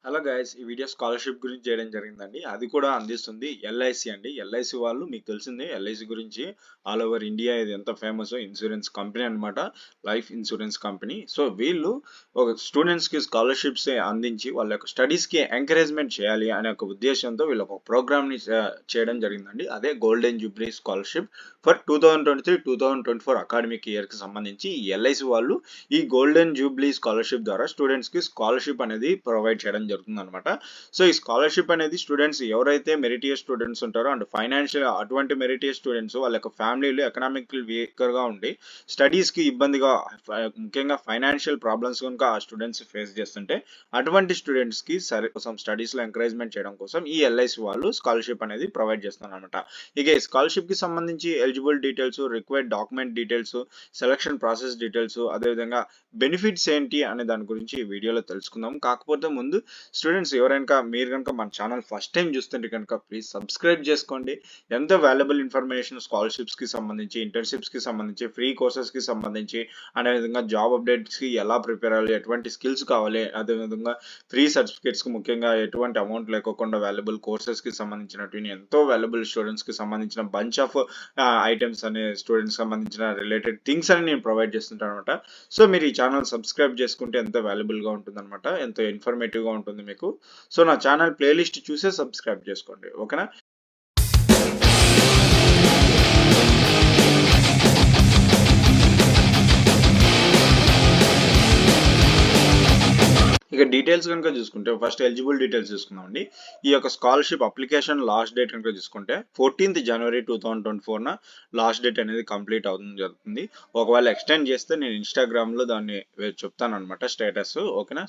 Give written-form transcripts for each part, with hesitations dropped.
Hello guys, ఈ video scholarship గురించి చేయడం జరిగిందండి. అది కూడా అందిస్తుంది ఎల్ఐసి అండి. ఎల్ఐసి వాళ్ళు మీకు తెలిసిందే, ఎల్ఐసి గురించి ఆల్ ఓవర్ ఇండియా ఇది ఎంత ఫేమస్ ఇన్సూరెన్స్ కంపెనీ అన్నమాట. Life insurance company. సో వీళ్ళు ఒక స్టూడెంట్స్కి స్కాలర్షిప్స్ అందించి వాళ్ళ యొక్క స్టడీస్కి ఎంకరేజ్మెంట్ చేయాలి అనే ఒక ఉద్దేశంతో వీళ్ళు ఒక ప్రోగ్రామ్ని చేయడం జరిగిందండి. అదే golden Jubilee scholarship for 2023-2024 academic ఇయర్కి సంబంధించి ఈ ఎల్ఐసి వాళ్ళు ఈ గోల్డెన్ జూబ్లీ స్కాలర్షిప్ ద్వారా స్టూడెంట్స్కి స్కాలర్షిప్ అనేది ప్రొవైడ్ చేయడం జరుగుతుంది అనమాట. సో ఈ స్కాలర్షిప్ అనేది స్టూడెంట్స్ ఎవరైతే మెరిటియస్ స్టూడెంట్స్ ఉంటారో అండ్ ఫైనాన్షియల్ అటువంటి మెరిటియస్ స్టూడెంట్స్ వాళ్ళ యొక్క ఫ్యామిలీలు ఎకనామిక్ వీకర్గా ఉండి స్టడీస్కి ఇబ్బందిగా ముఖ్యంగా ఫైనాన్షియల్ ప్రాబ్లమ్స్ కనుక ఆ స్టూడెంట్స్ ఫేస్ చేస్తుంటే అటువంటి స్టూడెంట్స్కి సరే కోసం స్టడీస్లో ఎంకరేజ్మెంట్ చేయడం కోసం ఈ ఎల్ఐసి వాళ్ళు స్కాలర్షిప్ అనేది ప్రొవైడ్ చేస్తున్నారు అనమాట. ఇక ఈ స్కాలర్షిప్కి సంబంధించి eligible details, required document details, selection process details, అదేవిధంగా బెనిఫిట్స్ ఏంటి అనే దాని గురించి ఈ వీడియోలో తెలుసుకుందాం. కాకపోతే ముందు స్టూడెంట్స్ ఎవరైనా మీరు కనుక మన ఛానల్ ఫస్ట్ టైం చూస్తుంటే కనుక ప్లీజ్ సబ్స్క్రైబ్ చేసుకోండి. ఎంతో వాల్యుబుల్ ఇన్ఫర్మేషన్ స్కాలర్షిప్స్కి సంబంధించి, ఇంటర్న్షిప్స్కి సంబంధించి, ఫ్రీ కోర్సెస్కి సంబంధించి, అదేవిధంగా జాబ్ అప్డేట్స్కి ఎలా ప్రిపేర్ అవ్వాలి, ఎటువంటి స్కిల్స్ కావాలి, అదేవిధంగా ఫ్రీ సర్టిఫికేట్స్కి ముఖ్యంగా ఎటువంటి అమౌంట్ లేకోకుండా వాల్యుబుల్ కోర్సెస్కి సంబంధించినటువంటి ఎంతో వాల్యుబుల్ స్టూడెంట్స్కి సంబంధించిన బంచ్ ఆఫ్ ఐటమ్స్ అనే స్టూడెంట్స్ సంబంధించిన రిలేటెడ్ థింగ్స్ అని నేను ప్రొవైడ్ చేస్తుంటాను అనమాట. సో మీరు ఈ ఛానల్ సబ్స్క్రైబ్ చేసుకుంటే ఎంతో వాల్యుబుల్గా ఉంటుంది అనమాట, ఎంతో ఇన్ఫర్మేటివ్గా ఉంటుంది మీకు. సో నా ఛానల్ ప్లేలిస్ట్ చూసే సబ్స్క్రైబ్ చేసుకోండి, ఓకేనా. ఇక డీటెయిల్స్ కనుక చూసుకుంటే ఫస్ట్ ఎలిజిబుల్ డీటెయిల్స్ చూసుకుందామండి. ఈ యొక్క స్కాలర్షిప్ అప్లికేషన్ లాస్ట్ డేట్ కనుక చూసుకుంటే 14th January 2024న లాస్ట్ డేట్ అనేది కంప్లీట్ అవుతుంది జరుగుతుంది. ఒకవేళ ఎక్స్టెండ్ చేస్తే నేను ఇన్స్టాగ్రామ్లో దాన్ని చెప్తాను అనమాట స్టేటస్, ఓకేనా.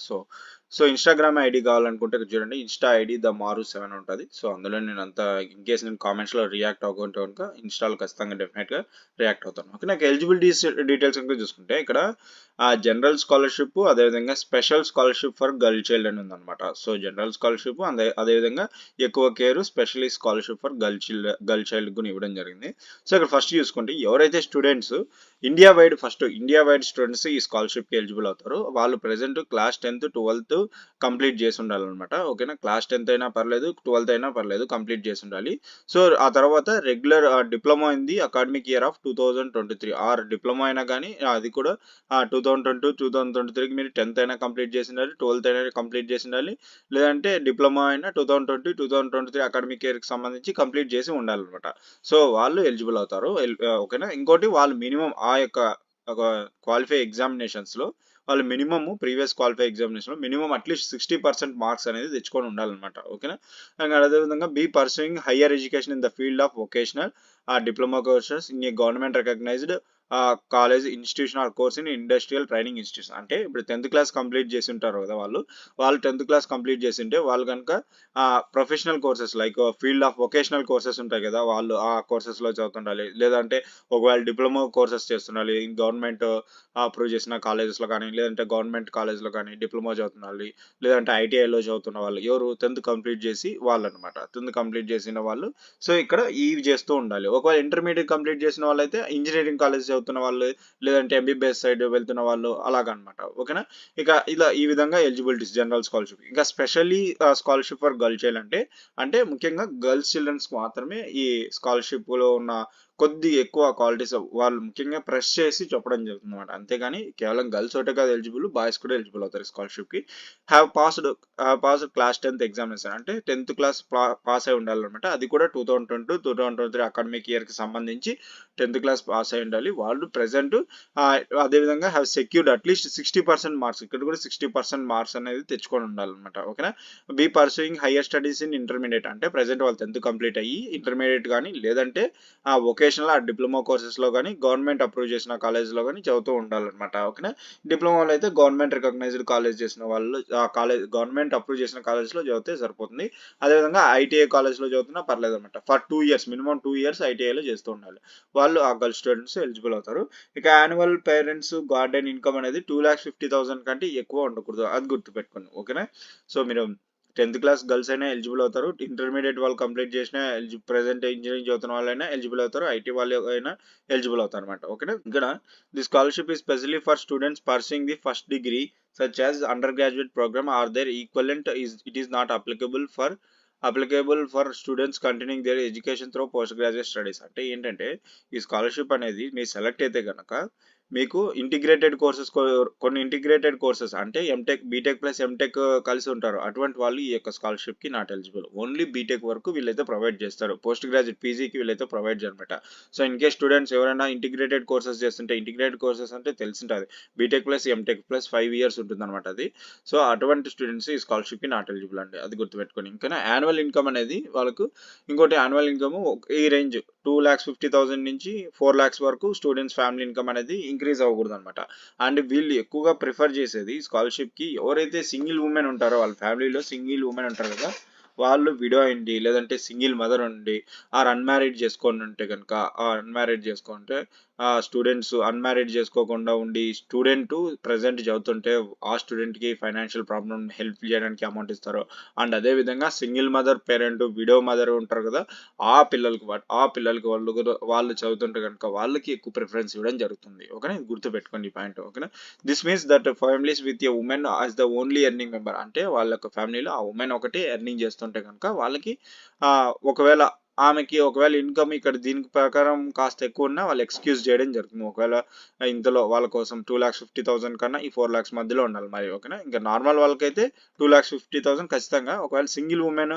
సో ఇన్స్టాగ్రామ్ ఐడి కావాలనుకుంటే చూడండి, ఇన్స్టా ఐడి ద మారు7 ఉంటుంది. సో అందులో నేను అంతా ఇన్ కేస్ నేను కామెంట్స్లో రియాక్ట్ అవ్వకుంటే కనుక ఇన్స్టాల్ ఖచ్చితంగా డెఫినెట్గా రియాక్ట్ అవుతాను, ఓకే. నాకు ఎలిజిబుల్ డీటెయిల్స్ కనుక చూసుకుంటే ఇక్కడ జనరల్ స్కాలర్షిప్, అదేవిధంగా special scholarship for girl child అని ఉందన్నమాట. సో జనరల్ స్కాలర్షిప్ అదేవిధంగా ఎక్కువ care especially scholarship for girl child కూడా ఇవ్వడం జరిగింది. సో ఇక్కడ ఫస్ట్ చూసుకుంటే ఎవరైతే స్టూడెంట్స్ ఇండియా వైడ్ స్టూడెంట్స్ ఈ స్కాలర్షిప్కి ఎలిజిబుల్ అవుతారు, వాళ్ళు present class 10th 12th complete చేసి ఉండాలన్నమాట, ఓకేనా. క్లాస్ 10th అయినా పర్లేదు, 12th అయినా పర్లేదు, కంప్లీట్ చేసి ఉండాలి. సో ఆ తర్వాత regular diploma in the academic year of 2023 or diploma అయినా కానీ అది కూడా 2022-2023కి మీరు 10th అయినా కంప్లీట్ చేసి ఉండాలి, 12th అయినా కంప్లీట్ చేసి ఉండాలి, లేదంటే డిప్లొమా అయినా 2020-2023 అకాడమిక్ ఇయర్కి సంబంధించి కంప్లీట్ చేసి ఉండాలన్నమాట. సో వాళ్ళు ఎలిజిబుల్ అవుతారు, ఓకేనా. ఇంకోటి వాళ్ళు మినిమం ఆ యొక్క క్వాలిఫై ఎగ్జామినేషన్స్లో వాళ్ళు మినిమమ్ ప్రీవియస్ క్వాలిఫై ఎగ్జామినేషన్లో మినిమం అట్లీస్ట్ 60% మార్క్స్ అనేది తెచ్చుకొని ఉండాలన్నమాట, ఓకేనా. అండ్ అదేవిధంగా be pursuing higher education in the field of vocational diploma courses in a government recognized college institution or course in industrial training institution. అంటే ఇప్పుడు 10th క్లాస్ కంప్లీట్ చేసి ఉంటారు కదా వాళ్ళు 10th క్లాస్ కంప్లీట్ చేసి ఉంటే వాళ్ళు కనుక professional courses like field of vocational courses ఉంటాయి కదా, వాళ్ళు ఆ కోర్సెస్లో చదువుతుండాలి. లేదంటే ఒకవేళ డిప్లొమా కోర్సెస్ చేస్తుండాలి గవర్నమెంట్ అప్రూవ్ చేసిన కాలేజెస్లో కానీ, లేదంటే గవర్నమెంట్ కాలేజ్లో కానీ డిప్లొమా చదువుతుండాలి, లేదంటే ఐటీఐలో చదువుతున్న వాళ్ళు ఎవరు 10th కంప్లీట్ చేసి వాళ్ళు అనమాట, 10th కంప్లీట్ చేసిన వాళ్ళు. సో ఇక్కడ ఇవి చేస్తూ ఉండాలి. ఒకవేళ ఇంటర్మీడియట్ కంప్లీట్ చేసిన వాళ్ళైతే ఇంజనీరింగ్ కాలేజ్ చదువుతున్న వాళ్ళు, లేదంటే ఎంబీబీఎస్ సైడ్ వెళ్తున్న వాళ్ళు అలాగనమాట, ఓకేనా. ఇక ఇలా ఈ విధంగా ఎలిజిబిలిటీస్ జనరల్ స్కాలర్షిప్. ఇంకా specially scholarship for girl child అంటే ముఖ్యంగా గర్ల్స్ చిల్డ్రన్స్ మాత్రమే ఈ స్కాలర్షిప్లో ఉన్న కొద్ది ఎక్కువ క్వాలిటీస్ వాళ్ళు ముఖ్యంగా ప్రెస్ చేసి చెప్పడం జరుగుతుంది అనమాట. అంతేగాని కేవలం గర్ల్స్ ఒకటే కాదు ఎలిజిబుల్, బాయ్స్ కూడా ఎలిజిబుల్ అవుతారు స్కాలర్షిప్కి. Have passed class 10th examination అంటే 10th క్లాస్ పాస్ అయి ఉండాలన్నమాట. అది కూడా 2022-2023 అకాడమిక్ ఇయర్కి సంబంధించి 10th క్లాస్ పాస్ అయి ఉండాలి వాళ్ళు ప్రెసెంట్. అదేవిధంగా హ్యావ్ సెక్యూర్డ్ అట్లీస్ట్ 60% మార్క్స్, ఇక్కడ కూడా 60% మార్క్స్ అనేది తెచ్చుకొని ఉండాలన్నమాట, ఓకేనా. Be pursuing higher studies in intermediate అంటే ప్రెసెంట్ వాళ్ళు 10th కంప్లీట్ అయ్యి ఇంటర్మీడియట్ కానీ, లేదంటే వొకేషనల్ ఆ డిప్లొమా కోర్సెస్లో కానీ గవర్నమెంట్ అప్రూవ్ చేసిన కాలేజ్లో కానీ చదువుతూ ఉండాలన్నమాట, ఓకేనా. డిప్లొమాలో అయితే గవర్నమెంట్ రికగ్నైజ్డ్ కాలేజ్ చేసిన వాళ్ళు గవర్నమెంట్ అప్రూవ్ చేసిన కాలేజ్లో చదివితే సరిపోతుంది. అదేవిధంగా ఐటీఐ కాలేజ్లో చదువుతున్నా పర్లేదు అనమాట. ఫర్ 2 years మినిమం 2 years ఐటీఐలో చేస్తూ ఉండాలి వాళ్ళు, ఆ గర్ల్ స్టూడెంట్స్ ఎలిజిబుల్ అవుతారు. ఇక యాన్యువల్ పేరెంట్స్ గార్డెన్ ఇన్కమ్ అనేది 2,50,000 కంటే ఎక్కువ ఉండకూడదు, అది గుర్తుపెట్టుకోండి, ఓకేనా. సో మీరు 10th క్లాస్ గర్ల్స్ అయినా ఎలిజిబుల్ అవుతారు, ఇంటర్మీడియట్ వాళ్ళు కంప్లీట్ చేసిన ప్రెసెంట్ ఇంజనీరింగ్ చదువుతున్న వాళ్ళైనా ఎలిజిబుల్ అవుతారు, ఐటీ వాళ్ళు అయినా ఎలిజిబుల్ అవుతారు అనమాట. ఓకేనా. ఇక్కడ the scholarship is specially for students pursuing the first degree such as undergraduate program or their equivalent. It is not applicable for students continuing their education through post graduate studies. అంటే ఏంటంటే ఈ scholarship అనేది మీరు select అయితే కనుక మీకు integrated courses, కొన్ని integrated courses అంటే ఎంటెక్, బీటెక్ ప్లస్ ఎంటెక్ కలిసి ఉంటారు. అటువంటి వాళ్ళు ఈ యొక్క స్కాలర్షిప్కి నాట్ ఎలిజిబుల్. ఓన్లీ బీటెక్ వరకు వీళ్ళైతే ప్రొవైడ్ చేస్తారు. పోస్ట్ గ్రాడ్యుయేట్ పీజీకి వీళ్ళైతే ప్రొవైడ్ చేయనమాట. సో ఇన్ కేస్ స్టూడెంట్స్ ఎవరైనా ఇంటిగ్రేటెడ్ కోర్సెస్ చేస్తుంటే, ఇంటిగ్రేటెడ్ కోర్సెస్ అంటే తెలిసింటుంది, BTech plus MTech plus 5 years ఉంటుంది అనమాట అది. సో అటువంటి స్టూడెంట్స్ ఈ స్కాలర్షిప్కి నాట్ ఎలిజిబుల్ అండి, అది గుర్తుపెట్టుకొని. ఇంకా యాన్యువల్ ఇన్కమ్ అనేది వాళ్ళకు, ఇంకోటి యాన్యువల్ ఇన్కమ్ ఈ రేంజ్ 2,50,000 నుంచి 4 lakhs వరకు స్టూడెంట్స్ ఫ్యామిలీ ఇన్కమ్ అనేది ఇంక్రీజ్ అవ్వకూడదు అనమాట. అండ్ వీళ్ళు ఎక్కువగా ప్రిఫర్ చేసేది స్కాలర్షిప్కి ఎవరైతే సింగిల్ ఉమెన్ ఉంటారో, వాళ్ళ ఫ్యామిలీలో సింగిల్ ఉమెన్ ఉంటారు కదా, వాళ్ళు విడో అయింది లేదంటే సింగిల్ మదర్ ఉండి ఆర్ అన్మ్యారీడ్ చేసుకొని ఉంటే కనుక, అన్మ్యారీడ్ చేసుకుంటే స్టూడెంట్స్ అన్మ్యారీడ్ చేసుకోకుండా ఉండి స్టూడెంట్ ప్రజెంట్ చదువుతుంటే ఆ స్టూడెంట్కి ఫైనాన్షియల్ ప్రాబ్లమ్ హెల్ప్ చేయడానికి అమౌంట్ ఇస్తారు. అండ్ అదేవిధంగా single mother parent, widow mother ఉంటారు కదా, ఆ పిల్లలకి వాళ్ళు చదువుతుంటే కనుక వాళ్ళకి ఎక్కువ ప్రిఫరెన్స్ ఇవ్వడం జరుగుతుంది. ఓకేనా, ఇది గుర్తుపెట్టుకోండి ఈ పాయింట్. ఓకేనా. This means that families with a women as the only earning member, అంటే వాళ్ళ యొక్క ఫ్యామిలీలో ఆ ఉమెన్ ఒకటి ఎర్నింగ్ చేస్తుంటే కనుక వాళ్ళకి ఒకవేళ ఆమెకి ఒకవేళ ఇన్కమ్ ఇక్కడ దీనికి ప్రకారం కాస్త ఎక్కువ ఉన్నా వాళ్ళు ఎక్స్క్యూజ్ చేయడం జరుగుతుంది. ఒకవేళ ఇంతలో వాళ్ళ కోసం 2,50,000 కన్నా ఈ 4 lakhs మధ్యలో ఉండాలి మరి. ఓకేనా. ఇంకా నార్మల్ వాళ్ళకైతే 2,50,000 ఖచ్చితంగా. ఒకవేళ సింగిల్ ఉమెన్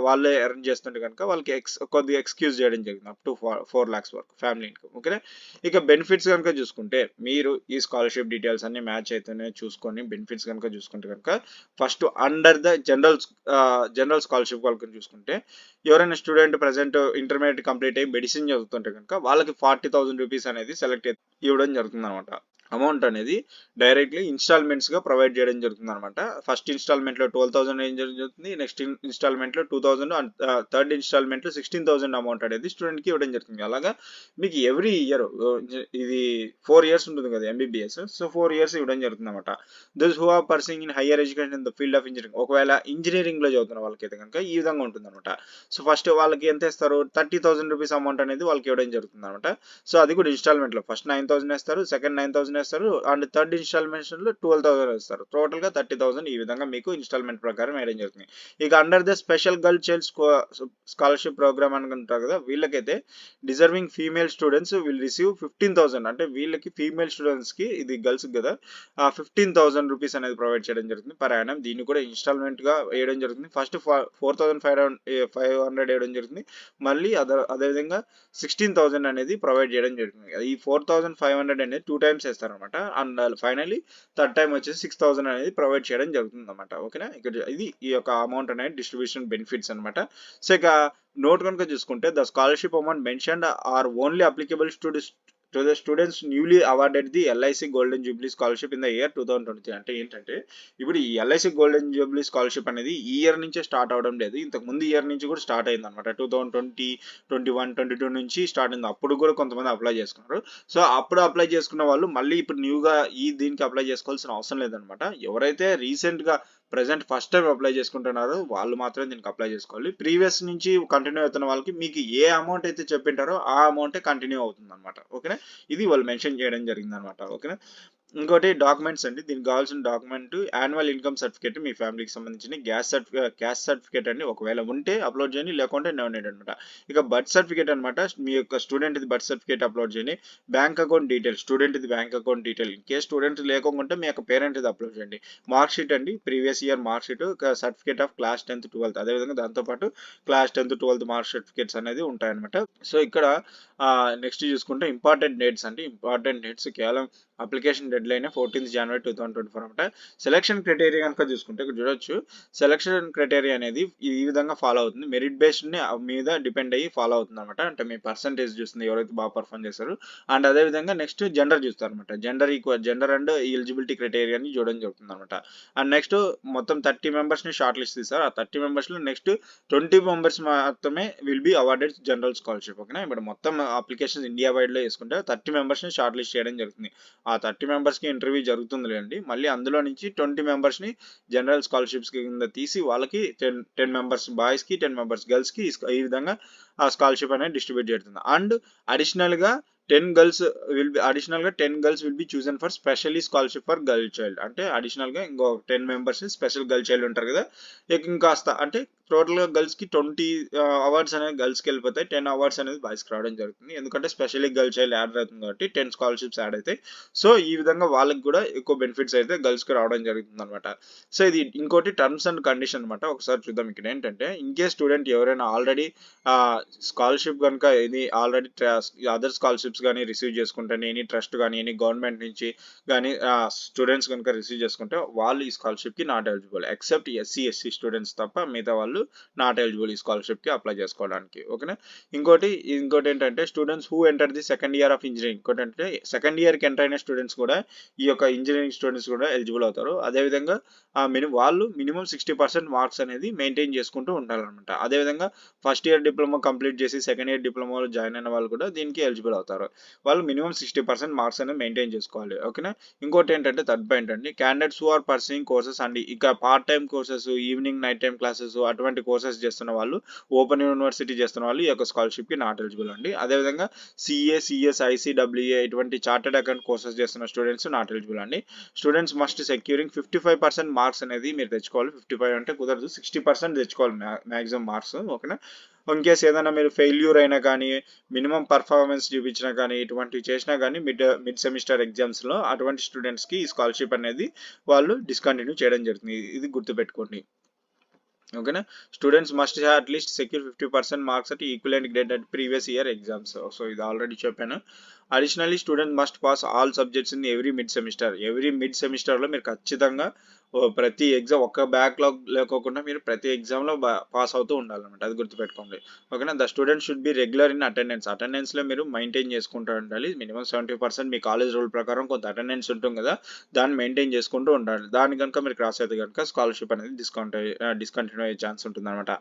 వాళ్ళే ఎర్న్ చేస్తుంటే కనుక వాళ్ళకి కొద్దిగా ఎక్స్క్యూజ్ చేయడం జరిగింది అప్ టు 4 lakhs వరకు ఫ్యామిలీ ఇన్కమ్. ఓకేనా. ఇక బెనిఫిట్స్ కనుక చూసుకుంటే, మీరు ఈ స్కాలర్షిప్ డీటెయిల్స్ అన్ని మ్యాచ్ అయితేనే చూసుకొని బెనిఫిట్స్ కనుక చూసుకుంటే కనుక, first under the general scholarship వాళ్ళకి చూసుకుంటే, ఎవరైనా స్టూడెంట్ ప్రజెంట్ ఇంటర్మీడియట్ కంప్లీట్ అయ్యి మెడిసిన్ చదువుతుంటే కనుక వాళ్ళకి 40,000 రూపీస్ అనేది సెలెక్ట్ ఇవ్వడం జరుగుతుంది అనమాట. అమౌంట్ అనేది డైరెక్ట్లీ ఇన్స్టాల్మెంట్స్గా ప్రొవైడ్ చేయడం జరుగుతుంది అనమాట. ఫస్ట్ ఇన్స్టాల్మెంట్లో 12,000 ఏం జరుగుతుంది, నెక్స్ట్ ఇన్స్టాల్మెంట్లో 2,000, అండ్ థర్డ్ ఇన్స్టాల్మెంట్లో 16,000 అమౌంట్ అనేది స్టూడెంట్కి ఇవ్వడం జరుగుతుంది. అలాగా మీకు ఎవ్రీ ఇయర్, ఇది 4 years ఉంటుంది కదా ఎంబీబీఎస్, సో 4 years ఇవ్వడం జరుగుతుంది అనమాట. Those who are pursuing in higher education in the field of engineering, ఒకవేళ ఇంజనీరింగ్లో చదువుతున్న వాళ్ళకైతే కనుక ఈ విధంగా ఉంటుంది అనమాట. సో ఫస్ట్ వాళ్ళకి ఎంత ఇస్తారు, 30,000 రూపీస్ అమౌంట్ అనేది వాళ్ళకి ఇవ్వడం జరుగుతుంది అనమాట. సో అది కూడా ఇన్స్టాల్మెంట్లో ఫస్ట్ 9,000 వేస్తారు, సెకండ్ 9,000 వేస్తారు, అండ్ థర్డ్ ఇన్స్టాల్మెంట్లో 12,000 వేస్తారు. టోటల్గా 30,000 ఈ విధంగా మీకు ఇన్స్టాల్మెంట్ ప్రకారం వేయడం జరుగుతుంది. ఇక under the special girl child scholarship programme అనుకుంటారు కదా, వీళ్ళకైతే deserving female students will receive 15,000, అంటే వీళ్ళకి ఫీమేల్ స్టూడెంట్స్కి, ఇది గర్ల్స్ కదా, 15,000 రూపీస్ అనేది ప్రొవైడ్ చేయడం జరుగుతుంది పర్ యానం. దీన్ని కూడా ఇన్స్టాల్మెంట్గా వేయడం జరుగుతుంది. ఫస్ట్ 4,500 వేయడం జరుగుతుంది, మళ్ళీ అదేవిధంగా 16,000 అనేది ప్రొవైడ్ చేయడం జరుగుతుంది. ఈ 4,500 అనేది 2 times వేస్తారనమాట. అండ్ ఫైనలీ థర్డ్ టైం వచ్చేసి 6,000 అనేది ప్రొవైడ్ చేయడం జరుగుతుంది అనమాట. ఓకేనా. ఇక్కడ ఇది ఈ యొక్క అమౌంట్ అనేది డిస్ట్రిబ్యూషన్ బెనిఫిట్స్ అనమాట. సో ఇక నోట్ కనుక చూసుకుంటే, the scholarship amount mentioned are only applicable to the students newly awarded the LIC Golden Jubilee Scholarship in the year 2023. అంటే ఏంటంటే ఇప్పుడు ఈ LIC Golden Jubilee Scholarship అనేది ఈ ఇయర్ నుంచే స్టార్ట్ అవడం లేదు, ఇంతకు ముందు ఇయర్ నుంచి కూడా స్టార్ట్ అయింది అనమాట. 2020, 21, 22 నుంచి స్టార్ట్ అయింది. అప్పుడు కూడా కొంతమంది అప్లై చేసుకున్నారు. సో అప్పుడు అప్లై చేసుకున్న వాళ్ళు మళ్ళీ ఇప్పుడు న్యూగా దీనికి అప్లై చేసుకోవాల్సిన అవసరం లేదనమాట. ఎవరైతే రీసెంట్గా ప్రజెంట్ ఫస్ట్ టైం అప్లై చేసుకుంటున్నారో వాళ్ళు మాత్రమే దీనికి అప్లై చేసుకోవాలి. ప్రీవియస్ నుంచి కంటిన్యూ అవుతున్న వాళ్ళకి మీకు ఏ అమౌంట్ అయితే చెప్పింటారో ఆ అమౌంటే కంటిన్యూ అవుతుంది అనమాట. ఓకేనా. ఇది వాళ్ళు మెన్షన్ చేయడం జరిగింది అనమాట. ఓకేనా. ఇంకోటి డాక్యుమెంట్స్ అండి, దీనికి కావాల్సిన డాక్యుమెంట్ యాన్యువల్ ఇన్కమ్ సర్టిఫికేట్, మీ ఫ్యామిలీకి సంబంధించిన క్యాస్ట్ సర్టిఫికేట్ అండి, ఒకవేళ ఉంటే అప్లోడ్ చేయండి, లేకుంటే నో నీడ్ అనమాట. ఇక బర్త్ సర్టిఫికేట్ అనమాట, మీ యొక్క స్టూడెంట్ ఇది బర్త్ సర్టిఫికేట్ అప్లోడ్ చేయండి. బ్యాంక్ అకౌంట్ డీటెయిల్, స్టూడెంట్ ఇది bank account detail, in case student లేకుంటే మీ యొక్క పేరెంట్ ఇది అప్లోడ్ చేయండి. మార్క్ షీట్ అండి, previous year mark sheet, certificate of class 10th 12th, అదేవిధంగా దాంతోపాటు class 10th 12th mark certificates అనేది ఉంటాయన్నమాట. సో ఇక్కడ నెక్స్ట్ చూసుకుంటే ఇంపార్టెంట్ డేట్స్ అండి, ఇంపార్టెంట్ డేట్స్ కేవలం application dead line 14th January 2024 అనమాట. సెలక్షన్ క్రైటీరియా కనుక చూసుకుంటే ఇక్కడ చూడొచ్చు, సెలక్షన్ క్రైటీరియా అనేది ఈ విధంగా ఫాలో అవుతుంది. మెరిట్ బేస్డ్ మీద డిపెండ్ అయ్యి ఫాలో అవుతుంది అనమాట. అంటే మీ పర్సంటేజ్ చూస్తుంది ఎవరైతే బాగా పర్ఫామ్ చేస్తారు. అండ్ అదేవిధంగా నెక్స్ట్ జెండర్ చూస్తారు అనమాట. జెండర్ అండ్ ఎలిజిబిలిటీ క్రైటీరియాని చూడడం జరుగుతుంది అనమాట. అండ్ నెక్స్ట్ మొత్తం 30 మెంబర్స్ని షార్ట్ లిస్ట్ తీస్తారు. ఆ 30 మెంబర్స్లో నెక్స్ట్ 20 మెంబర్స్ మాత్రమే will be awarded general scholarship. ఓకేనా. ఇప్పుడు మొత్తం అప్లికేషన్స్ ఇండియా వైడ్లో వేసుకుంటే 30 మెంబర్స్ని షార్ట్ లిస్ట్ చేయడం జరుగుతుంది. ఆ 30 మెంబర్స్కి ఇంటర్వ్యూ జరుగుతుందిలేండి. మళ్ళీ అందులో నుంచి 20 మెంబర్స్ని జనరల్ స్కాలర్షిప్స్ కింద తీసి వాళ్ళకి 10 మెంబర్స్ బాయ్స్కి 10 మెంబర్స్ గర్ల్స్కి ఈ విధంగా ఆ స్కాలర్షిప్ అనేది డిస్ట్రిబ్యూట్ చేస్తుంది. అండ్ అడిషనల్గా 10 girls will be additionalగా 10 girls will be chosen for specially scholarship for girl child. అంటే అడిషనల్గా ఇంకో 10 మెంబర్స్ స్పెషల్ గర్ల్ చైల్డ్ ఉంటారు కదా, ఇంకాస్త అంటే టోటల్గా గర్ల్స్కి 20 అవార్డ్స్ అనేది గర్ల్స్కి వెళ్ళిపోతాయి, 10 అవార్డ్స్ అనేది బాయ్స్కి రావడం జరుగుతుంది. ఎందుకంటే స్పెషల్లీ గర్ల్ చైల్డ్ యాడ్ అవుతుంది కాబట్టి 10 స్కాలర్షిప్స్ యాడ్ అవుతాయి. సో ఈ విధంగా వాళ్ళకి కూడా ఎక్కువ బెనిఫిట్స్ అయితే గర్ల్స్కి రావడం జరుగుతుంది అనమాట. సో ఇది ఇంకోటి టర్మ్స్ అండ్ కండిషన్ అనమాట. ఒకసారి చూద్దాం. ఇక్కడ ఏంటంటే ఇన్ కేస్ స్టూడెంట్ ఎవరైనా ఆల్రెడీ స్కాలర్షిప్ కనుక ఇది ఆల్రెడీ అదర్ స్కాలర్షిప్స్ కానీ రిసీవ్ చేసుకుంటే, ఎనీ ట్రస్ట్ కానీ ఎనీ గవర్నమెంట్ నుంచి కానీ స్టూడెంట్స్ కనుక రిసీవ్ చేసుకుంటే వాళ్ళు ఈ స్కాలర్షిప్కి not eligible, except SC students తప్ప మిగతా వాళ్ళు నాట్ ఎలిజిబుల్ ఈ స్కాలర్షిప్కి అప్లై చేసుకోవడానికి. ఓకేనా. ఇంకోటి ఏంటంటే students who enter the second year of engineering, ఇంకోటి అంటే సెకండ్ ఇయర్కి ఎంటర్ అయిన స్టూడెంట్స్ కూడా ఈ యొక్క ఇంజనీరింగ్ స్టూడెంట్స్ కూడా ఎలిజిబుల్ అవుతారు. అదేవిధంగా వాళ్ళు మినిమం 60% మార్క్స్ అనేది మెయింటైన్ చేసుకుంటూ ఉండాలన్నమాట. అదేవిధంగా ఫస్ట్ ఇయర్ డిప్లొమా కంప్లీట్ చేసి సెకండ్ ఇయర్ డిప్లొమాలో జాయిన్ అయిన వాళ్ళు కూడా దీనికి ఎలిజిబుల్ అవుతారు. వాళ్ళు మినిమం 60% మార్క్స్ అనేది మెయింటైన్ చేసుకోవాలి. ఓకేనా. ఇంకోటి ఏంటంటే థర్డ్ పాయింట్ అండి, candidates who are pursuing courses అండి, ఇక part time courses, evening night time classes అటువంటి కోర్సెస్ చేస్తున్న వాళ్ళు, ఓపెన్ యూనివర్సిటీ చేస్తున్న వాళ్ళు ఈ యొక్క స్కాలర్షిప్కి నాట్ ఎలిజిబుల్ అండి. అదేవిధంగా సిఏ, సిఎస్, ఐసీడబ్ల్యూఏ ఇటువంటి చార్టెడ్ అకౌంట్ కోర్సెస్ చేస్తున్న స్టూడెంట్స్ నాట్ ఎలిజిబుల్ అండి. స్టూడెంట్స్ మస్ట్ సెక్యూరింగ్ 55% మార్క్స్ అనేది మీరు తెచ్చుకోవాలి. 55 అంటే కుదరదు, 60% తెచ్చుకోవాలి మ్యాక్సిమం మార్క్స్. ఓకేనా. ఇన్ కేస్ ఏదైనా మీరు ఫెయిల్యూర్ అయినా కానీ, మినిమం పర్ఫార్మెన్స్ చూపించినా కానీ, ఇటువంటివి చేసినా కానీ మిడ్ సెమిస్టర్ ఎగ్జామ్స్లో అటువంటి స్టూడెంట్స్కి ఈ స్కాలర్షిప్ అనేది వాళ్ళు డిస్కంటిన్యూ చేయడం జరుగుతుంది. ఇది గుర్తుపెట్టుకోండి. ఓకేనా. Students must have at least secure 50% marks at equivalent grade at previous year exams. So ఇది ఆల్రెడీ చెప్పాను. Additionally student must pass all subjects in every mid సెమిస్టర్లో మీరు ఖచ్చితంగా ప్రతి ఎగ్జామ్ ఒక్క బ్యాక్లాగ్ లేకోకుండా మీరు ప్రతి ఎగ్జామ్లో పాస్ అవుతూ ఉండాలన్నమాట. అది గుర్తుపెట్టుకోండి. ఓకేనా. The student should be regular in అటెండెన్స్లో మీరు మెయింటైన్ చేసుకుంటూ ఉండాలి. మినిమం 70% మీ కాలేజ్ రూల్ ప్రకారం కొంత అటెండెన్స్ ఉంటుంది కదా, దాన్ని మెయింటైన్ చేసుకుంటూ ఉండాలి. దాని కనుక మీరు క్రాస్ అయితే కనుక స్కాలర్షిప్ అనేది డిస్కంటిన్యూ అయ్యే ఛాన్స్ ఉంటుంది అనమాట.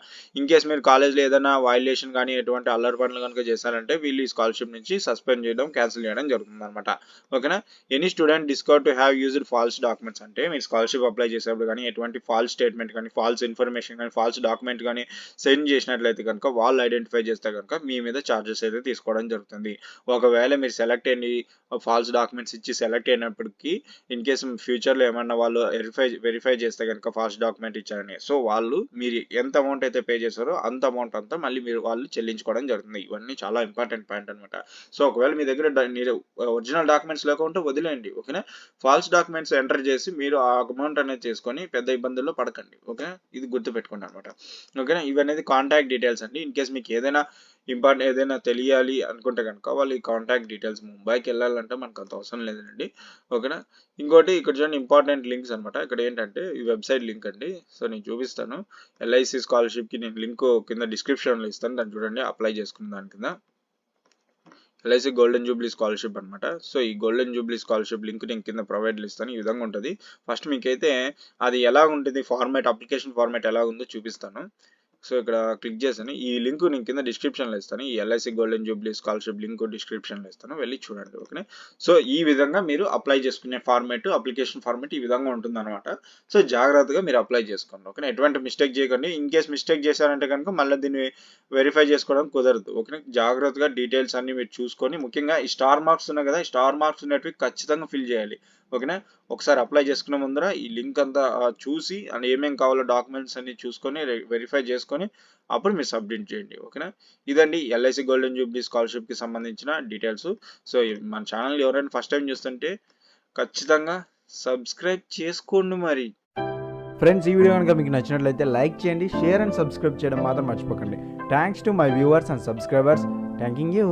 ఇన్ కేస్ మీరు కాలేజ్లో ఏదైనా వైలేషన్ కానీ ఎటువంటి అల్లరి పనులు కనుక చేశారంటే వీళ్ళు ఈ స్కాలర్షిప్ నుంచి సస్పెండ్ చేయడం, క్యాన్సిల్ చేయడం జరుగుతుంది అనమాట. ఓకేనా. Any student discover to have used falls documents, అంటే మీరు స్కాలర్షిప్ అప్లై చేసేప్పుడు కానీ ఎటువంటి ఫాల్స్ స్టేట్మెంట్ కానీ, ఫాల్స్ ఇన్ఫర్మేషన్ కానీ, ఫాల్స్ డాక్యుమెంట్ కానీ సెండ్ చేసినట్లయితే కనుక వాళ్ళు ఐడెంటిఫై చేస్తే కనుక మీ మీద ఛార్జెస్ అయితే తీసుకోవడం జరుగుతుంది. ఒకవేళ మీరు సెలెక్ట్ అయ్యి ఫాల్స్ డాక్యుమెంట్స్ ఇచ్చి సెలెక్ట్ అయినప్పటికీ ఇన్ కేసు ఫ్యూచర్లో ఏమన్నా వాళ్ళు వెరిఫై చేస్తే కనుక ఫాల్స్ డాక్యుమెంట్ ఇచ్చారని, సో వాళ్ళు మీరు ఎంత అమౌంట్ అయితే పే చేశారో అంత అమౌంట్ అంతా మళ్ళీ వాళ్ళు చెల్లించుకోవడం జరుగుతుంది. ఇవన్నీ చాలా ఇంపార్టెంట్ పాయింట్ అనమాట. సో ఒకవేళ మీ దగ్గర ఒరిజినల్ డాక్యుమెంట్స్ లేకుంటే వదిలేయండి. ఓకేనా. ఫాల్స్ డాక్యుమెంట్స్ ఎంటర్ చేసి మీరు ఆ అమౌంట్ అనేది చేసుకొని పెద్ద ఇబ్బందుల్లో పడకండి. ఓకే, ఇది గుర్తుపెట్టుకోండి అనమాట. ఓకేనా. ఇవనేది కాంటాక్ట్ డీటెయిల్స్ అండి. ఇన్ కేస్ మీకు ఏదైనా తెలియాలి అనుకుంటే కనుక వాళ్ళు ఈ కాంటాక్ట్ డీటెయిల్స్, ముంబైకి వెళ్ళాలంటే మనకు అంత అవసరం లేదండి. ఓకేనా. ఇంకోటి ఇక్కడ చూడండి ఇంపార్టెంట్ లింక్స్ అనమాట. ఇక్కడ ఏంటంటే ఈ వెబ్సైట్ లింక్ అండి. సో నేను చూపిస్తాను. ఎల్ఐసి స్కాలర్షిప్కి నేను లింక్ కింద డిస్క్రిప్షన్లో ఇస్తాను, దాన్ని చూడండి. అప్లై చేసుకున్న దాని కింద ఎల్ఐసి గోల్డెన్ జూబ్లీ స్కాలర్షిప్ అనమాట. సో ఈ గోల్డెన్ జూబ్లీ స్కాలర్షిప్ లింక్ నేను కింద ప్రొవైడ్ ఇస్తాను. ఈ విధంగా ఉంటుంది. ఫస్ట్ మీకైతే అది ఎలా ఉంటుంది, అప్లికేషన్ ఫార్మాట్ ఎలా ఉందో చూపిస్తాను. సో ఇక్కడ క్లిక్ చేశాను. ఈ లింక్ నేను కింద డిస్క్రిప్షన్లో ఇస్తాను. ఈ LIC golden Jubilee scholarship link డిస్క్రిప్షన్లో ఇస్తాను, వెళ్ళి చూడండి. ఓకే. సో ఈ విధంగా మీరు అప్లై చేసుకునే అప్లికేషన్ ఫార్మాట్ ఈ విధంగా ఉంటుంది అనమాట. సో జాగ్రత్తగా మీరు అప్లై చేసుకోండి. ఓకే. ఎటువంటి మిస్టేక్ చేయకండి. ఇన్ కేస్ మిస్టేక్ చేశారంటే కనుక మళ్ళీ దీన్ని వెరిఫై చేసుకోవడం కుదరదు. ఓకే. జాగ్రత్తగా డీటెయిల్స్ అన్ని మీరు చూసుకొని, ముఖ్యంగా ఈ స్టార్ మార్క్స్ ఉన్నాయి కదా, ఈ స్టార్ మార్క్స్ ఉన్నటివి ఖచ్చితంగా ఫిల్ చేయాలి. ఓకేనా. ఒకసారి అప్లై చేసుకునే ముందర ఈ లింక్ అంతా చూసి అండ్ ఏమేమి కావాలో డాక్యుమెంట్స్ అన్ని చూసుకొని వెరిఫై చేసుకొని అప్పుడు మీరు సబ్మిట్ చేయండి. ఓకేనా. ఇదండి ఎల్ఐసి గోల్డెన్ జూబ్లీ స్కాలర్షిప్కి సంబంధించిన డీటెయిల్స్. సో మన ఛానల్ ఎవరైనా ఫస్ట్ టైం చూస్తుంటే ఖచ్చితంగా సబ్స్క్రైబ్ చేసుకోండి మరి. ఫ్రెండ్స్, ఈ వీడియో కనుక మీకు నచ్చినట్లయితే లైక్ చేయండి, షేర్ అండ్ సబ్స్క్రైబ్ చేయడం మాత్రం మర్చిపోకండి. Thanks to my viewers and subscribers. Thanking you.